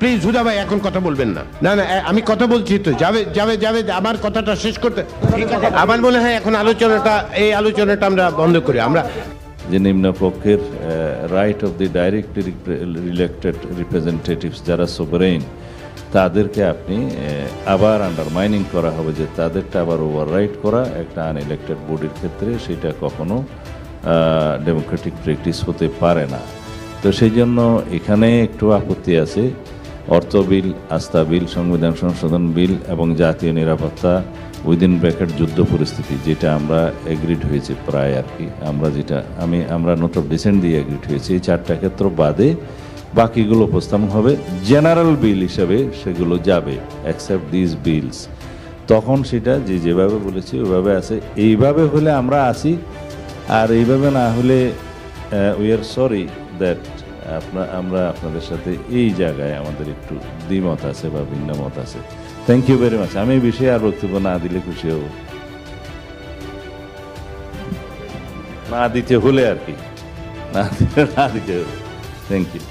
Please হুদা ভাই এখন কথা বলবেন না। না না আমি কথা বলছি তো, জাভেদ জাভেদ জাভেদ আমার কথাটা শেষ করতে। আমার মনে হয় এখন এই আলোচনাটা আমরা বন্ধ করি। আমরা যে নিম্নপক্ষের right of the directly elected representatives যারা সোভারেইন, তাদেরকে আপনি আবার আন্ডারমাইনিং করা হবে, যে তাদেরটা আবার ওভাররাইট করা একটা আনইলেক্টেড বডির ক্ষেত্রে সেটা কখনো ডেমোক্রেটিক প্র্যাকটিস হতে পারে না। তো সেই জন্য এখানে একটু আপত্তি আছে। অর্থ বিল, আস্থা বিল, সংবিধান সংশোধন বিল এবং জাতীয় নিরাপত্তা উইদিন ব্র্যাকেট যুদ্ধ পরিস্থিতি, যেটা আমরা এগ্রিড হয়েছে প্রায় আর কি, আমরা নোট অফ ডিসেন্ট দিয়ে এগ্রিড হয়েছি, এই চারটা ক্ষেত্র বাদে বাকিগুলো উপস্থাপন হবে জেনারেল বিল হিসাবে, সেগুলো যাবে অ্যাকসেপ্ট দিস বিলস। তখন সেটা যেভাবে বলেছি ওইভাবে আছে। এইভাবে হলে আমরা আসি, আর এইভাবে না হলে উই আর সরি দ্যাট আমরা আপনাদের সাথে এই জায়গায় আমাদের একটু দ্বিমত আছে বা ভিন্ন মত আছে। Thank you very much. আমি এই বিষয়ে আর বক্তব্য না দিলে খুশি হব, না দিতে হলে আর কি, না দিতে হলে। Thank you.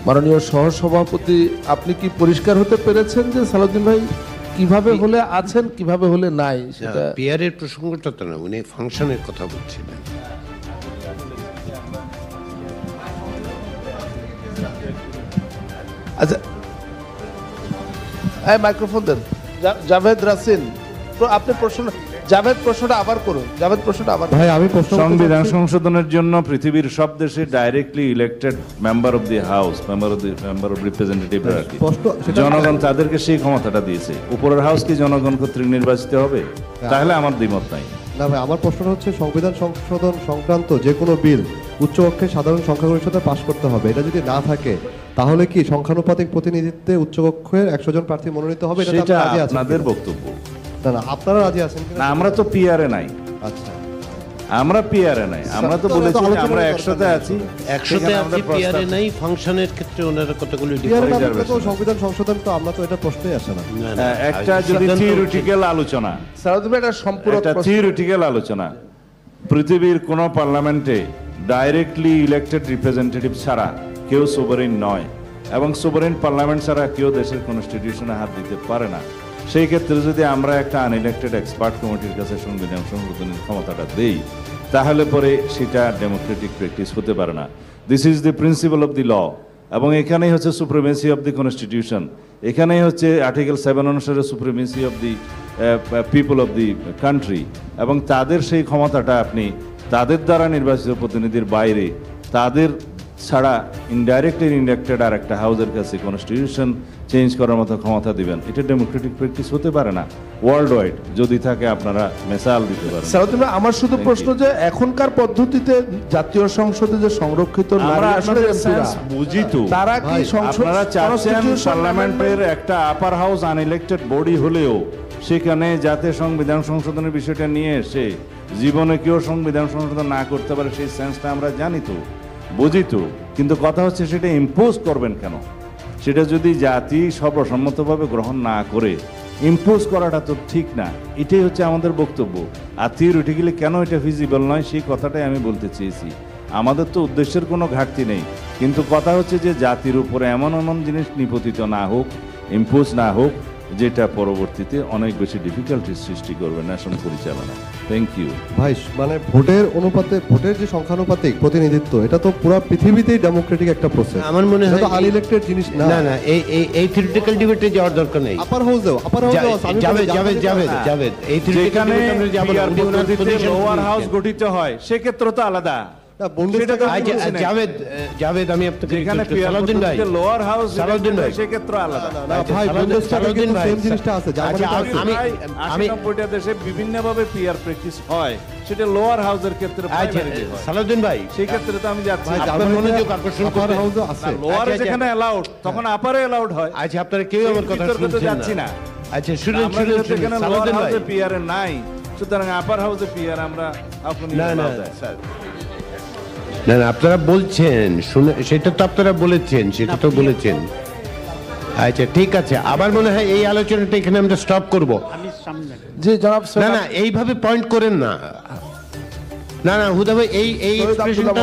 মাননীয় সহসভাপতি, আপনি কি পরিষ্কার হতে পেরেছেন যে সালাউদ্দিন ভাই কিভাবে হলে আছেন, কিভাবে হলে নাই? সেটা পিয়ারের প্রসঙ্গটা তো না, উনি ফাংশনের কথা বলছিলেন। আচ্ছা, মাইক্রোফোন দেন। জাভেদ রাসিন, আপনি জাভেদ প্রশ্নটা আবার করুন। জাভেদ প্রশ্নটা আবার। ভাই আমি সংবিধান সংশোধনের জন্য পৃথিবীর সব দেশে directly elected member of the house, member of representative, জনগণ তাদেরকে সেই ক্ষমতাটা দিয়েছে। উপরের হাউস কি জনগণ কর্তৃক নির্বাচিত হবে? তাহলে আমার দ্বিমত নাই। না ভাই, আমার প্রশ্নটা হচ্ছে সংবিধান সংশোধন সংক্রান্ত যে কোনো বিল উচ্চকক্ষে সাধারণ সংখ্যাগরিষ্ঠতা পাশ করতে হবে। এটা যদি না থাকে তাহলে কি সংখ্যানুপাতিক প্রতিনিধিত্বে উচ্চকক্ষের 100 জন প্রার্থী মনোনীত হবে? সেটা আপনাদের বক্তব্য। না না, আপনারা রাজি আছেন না, আমরা তো পিআরে নাই। আচ্ছা, আমরা পিআরে নাই, আমরা তো বলেছি আমরা 100তে আছি। 100তে আছি, পিয়ারে নাই। ফাংশনের ক্ষেত্রে ওনারা কতগুলো সংবিধান সংশোধন তো আমরা তো এটা প্রশ্নই আসে না। একটা যদি থিওরিটিক্যাল আলোচনা, সালাউদ্দিন ভাই, এটা সম্পূর্ণ থিওরিটিক্যাল আলোচনা, পৃথিবীর কোন পার্লামেন্টে ডাইরেক্টলি ইলেক্টেড রিপ্রেজেন্টেটিভ ছাড়া কেউ সোভারেইন নয়, এবং সোভারেইন পার্লামেন্ট ছাড়া কেউ দেশের কনস্টিটিউশনে হাত দিতে পারে না। সেই ক্ষেত্রে যদি আমরা একটা আনইলেক্টেড এক্সপার্ট কমিটির কাছে সংবিধান সংশোধনের ক্ষমতাটা দেই, তাহলে পরে সেটা ডেমোক্রেটিক প্র্যাকটিস হতে পারে না। This is the principle of the law, এবং এখানেই হচ্ছে সুপ্রিমেসি অফ দি কনস্টিটিউশন, এখানেই হচ্ছে আর্টিকেল 7 অনুসারে supremacy of the people of the country, এবং তাদের সেই ক্ষমতাটা আপনি তাদের দ্বারা নির্বাচিত প্রতিনিধির বাইরে, তাদের ছাড়া ইনডাইরেক্টলি ইনডাইরেক্টেড আর একটা হাউসের কাছে কনস্টিটিউশন চেঞ্জ করার মতো ক্ষমতা দিবেন, এটা ডেমোক্রেটিক প্র্যাকটিস হতে পারে না। ওয়ার্ল্ড ওয়াইড যদি থাকে আপনারা মেসাল দিতে পারেন। সালাউদ্দিন ভাই, আমার শুধু প্রশ্ন যে এখনকার পদ্ধতিতে জাতীয় সংসদে যে সংরক্ষিত নারী আসনের এমপিরা বুঝি তো, তারা কি আপনারা চাচ্ছেন পার্লামেন্টের একটা আপার হাউস আনইলেক্টেড বডি হলেও সেখানে যাতে সংবিধান সংশোধনের বিষয়টা নিয়ে এসে জীবনে কেউ সংবিধান সংশোধন না করতে পারে, সেই সেন্সটা আমরা জানি তো, বুঝি তো, কিন্তু কথা হচ্ছে সেটা ইম্পোজ করবেন কেন? সেটা যদি জাতি সর্বসম্মতভাবে গ্রহণ না করে ইম্পোজ করাটা তো ঠিক না। এটাই হচ্ছে আমাদের বক্তব্য। আর থিওরিটিক্যালি কেন এটা ফিজিবল নয় সেই কথাটাই আমি বলতে চেয়েছি। আমাদের তো উদ্দেশ্যের কোনো ঘাটতি নেই, কিন্তু কথা হচ্ছে যে জাতির উপরে এমন এমন জিনিস নিপতিত না হোক, ইম্পোজ না হোক, যেটা পরবর্তীতে অনেক বেশি ডিফিকাল্টির সৃষ্টি করবে ন্যাশন পরিচালনা। থ্যাংক ইউ ভাই। মানে ভোটের অনুপাতে, ভোটের যে সংখ্যানুপাতিক প্রতিনিধিত্ব, এটা তো পুরো পৃথিবীতেই ডেমোক্রেটিক একটা প্রসেস। আমার মনে হয় আনইলেক্টেড জিনিস না। না না, এই থিওরিটিক্যাল ডিবেটে যাওয়ার দরকার নেই। আপার হাউসেও জাভেদ এই যেখানে লোয়ার হাউস গঠিত হয় সেক্ষেত্রে তো আলাদা। জাভেদ আমি আপনাকে যেখানে সালাউদ্দিন ভাই লোয়ার হাউস সালাউদ্দিন ভাই সেক্ষেত্রে আলাদা। ভাই, সালাউদ্দিন ভাই, সেম জিনিসটা আছে। আমি 90টা দেশে বিভিন্নভাবে পিআর প্র্যাকটিস হয়, সেটা লোয়ার হাউসের ক্ষেত্রে সালাউদ্দিন ভাই, সেই ক্ষেত্রে তো আমি যাচ্ছি। আপনার মনোযোগ আকর্ষণ করতে হাউসও আছে। লোয়ারে যেখানে অ্যালাউড তখন আপারে অ্যালাউড হয়। আচ্ছা, আপনারা কেউ আমার কথা শুনছেন যাচ্ছি না। আচ্ছা, শুনুন সালাউদ্দিন ভাই, পিআর নাই, সুতরাং আপার হাউসে পিআর আমরা না না স্যার, না না, আপনারা বলছেন শুনে, সেটা তো আপনারা বলেছেন, সেটা তো বলেছেন। আচ্ছা ঠিক আছে, আমার মনে হয় এই আলোচনাটা এখানে আমরা স্টপ করব। যে জনাব, না না, এইভাবে পয়েন্ট করেন না। না না হুদা ভাই, এই এক্সপ্রেশনটা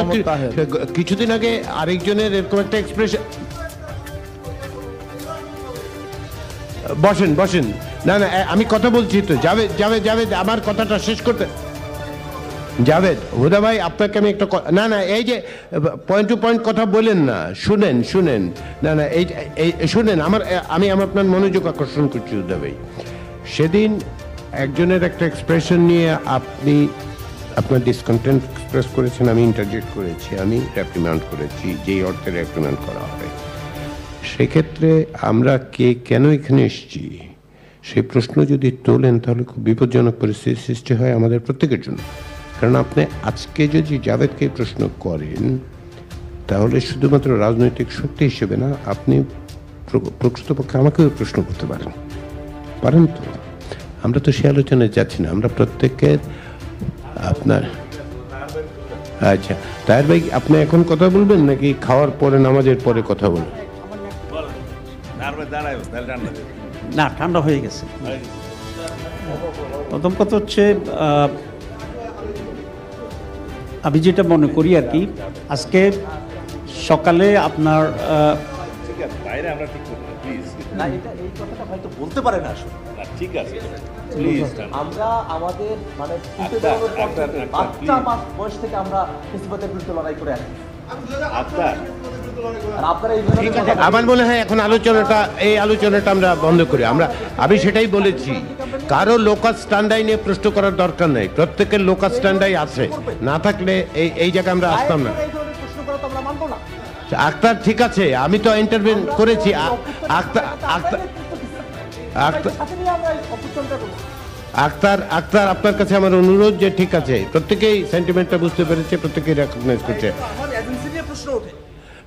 কিছুদিন আগে আরেকজনের এরকম একটা এক্সপ্রেশন বসেন বসেন, না না আমি কথা বলছি তো। জাভেদ জাভেদ জাভেদ আমার কথাটা শেষ করতে। জাভেদ, হুদা ভাই আপনাকে আমি একটা না না এই যে পয়েন্ট টু পয়েন্ট কথা বলেন না, শুনেন শুনেন, না না এই শুনেন আমি আপনার মনোযোগ আকর্ষণ করছি হুদা ভাই। সেদিন একজনের একটা এক্সপ্রেশন নিয়ে আপনি আপনার ডিসকন্টেন্ট এক্সপ্রেস করেছেন, আমি ইন্টারজেক্ট করেছি, আমি রেপ্রিম্যান্ড করেছি, যেই অর্থে রেপ্রিম্যান্ড করা হবে। সেক্ষেত্রে আমরা কেন এখানে এসেছি সেই প্রশ্ন যদি তোলেন তাহলে খুব বিপজ্জনক পরিস্থিতির সৃষ্টি হয় আমাদের প্রত্যেকের জন্য। কারণ আপনি আজকে যদি জাভেদকে প্রশ্ন করেন তাহলে শুধুমাত্র রাজনৈতিক শক্তি হিসেবে না, আপনি প্রকৃতপক্ষে আমাকেও প্রশ্ন করতে পারেন তো। আমরা তো সে আলোচনায় যাচ্ছি না, আমরা প্রত্যেকের আপনার আচ্ছা তাহের ভাই আপনি এখন কথা বলবেন নাকি খাওয়ার পরে নামাজের পরে কথা বলবেন? না, ঠান্ডা হয়ে গেছে। প্রথম কথা হচ্ছে আমি যেটা মনে করি আর কি, আজকে সকালে আপনার না, এই কথাটা হয়তো বলতে পারে না আসলে। ঠিক আছে, আমরা আমাদের মানে ফুটে বেরোনোর পর থেকে বাচ্চা বয়স থেকে আমরা ফেসিবাদের বিরুদ্ধে লড়াই করে আসি। আর আপনারা এই ঠিক আছে, আমার মনে হয় এখন এই আলোচনাটা আমরা বন্ধ করি। আমি সেটাই বলেছি, কারো লোকাল স্ট্যান্ডাই নিয়ে প্রশ্ন করার দরকার নেই, প্রত্যেকের লোকাল স্ট্যান্ডাই আছে, না থাকলে এই জায়গায় আমরা আসতাম না। এই ধরনের প্রশ্ন করা তো আমরা মানবো না। আক্তার ঠিক আছে, আমি তো ইন্টারভিউ করেছি। আক্তার আপনার কাছে আমার অনুরোধ যে ঠিক আছে, প্রত্যেকেই সেন্টিমেন্টটা বুঝতে পেরেছে, প্রত্যেকেই রেকগনাইজ করছে। আমার এজেন্সি নিয়ে প্রশ্ন ওঠে।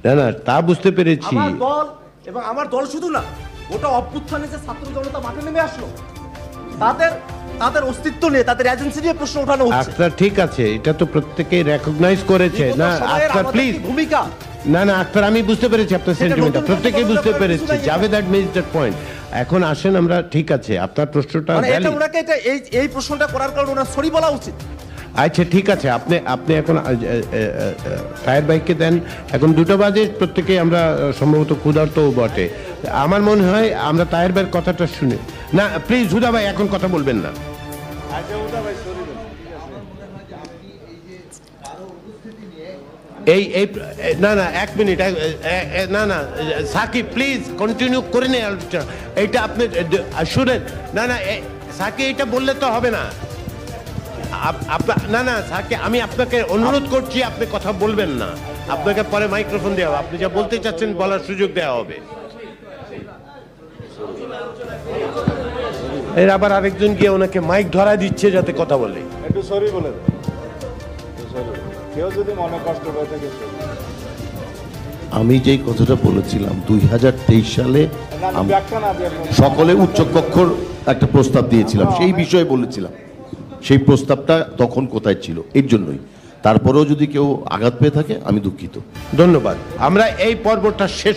না না তা বুঝতে পেরেছি। আমার দল এবং আমার দল শুধু না, গোটা অভ্যুত্থানে যে ছাত্র জনতা মাঠে নেমে আসলো, তাদের অস্তিত্ব নিয়ে, তাদের এজেন্সি নিয়ে প্রশ্ন ওঠানো হচ্ছে। আক্তার ঠিক আছে, এটা তো প্রত্যেকেই রেকগনাইজ করেছে। না আক্তার প্লিজ, ভূমিকা না না আক্তার আমি বুঝতে পেরেছি আপনার সেন্টিমেন্টটা, প্রত্যেকেই বুঝতে পেরেছি। Javed had missed that point. এখন আসেন আমরা, ঠিক আছে আপনার প্রশ্নটা মানে এটা ওনাকে এই প্রশ্নটা করার কারণে ওনার সরি বলা উচিত। আচ্ছা ঠিক আছে, আপনি এখন টায়ার বাইককে দেন। এখন 2টা বাজে, প্রত্যেকেই আমরা সম্ভবত ক্ষুধার্তও বটে। আমার মনে হয় আমরা টায়ার বাইয়ের কথাটা শুনে না, প্লিজ হুদা ভাই এখন কথা বলবেন না। এই না না 1 মিনিট, না না সাকিব প্লিজ কন্টিনিউ করে নে আলোচনা। এইটা আপনি শুনেন, না না সাকিব এটা বললে তো হবে না। না না সাকিব, আমি আপনাকে অনুরোধ করছি, আপনি কথা বলবেন না, আপনাকে পরে মাইক্রোফোন দেওয়া হবে, আপনি যা বলতে চাচ্ছেন বলার সুযোগ দেওয়া হবে। এর আবার আরেকজন গিয়ে ওনাকে মাইক ধরা দিচ্ছে যাতে কথা বলে। একটু সরি বলে দেন, কেউ যদি মনে কষ্ট করে থাকে। আমি যেই কথাটা বলেছিলাম 2023 সালে সকলে উচ্চকক্ষর একটা প্রস্তাব দিয়েছিলাম, সেই বিষয়ে বলেছিলাম, সেই প্রস্তাবটা তখন কোথায় ছিল, এর জন্যই। তারপরেও যদি কেউ আঘাত পেয়ে থাকে আমি দুঃখিত। ধন্যবাদ। আমরা এই পর্বটা শেষ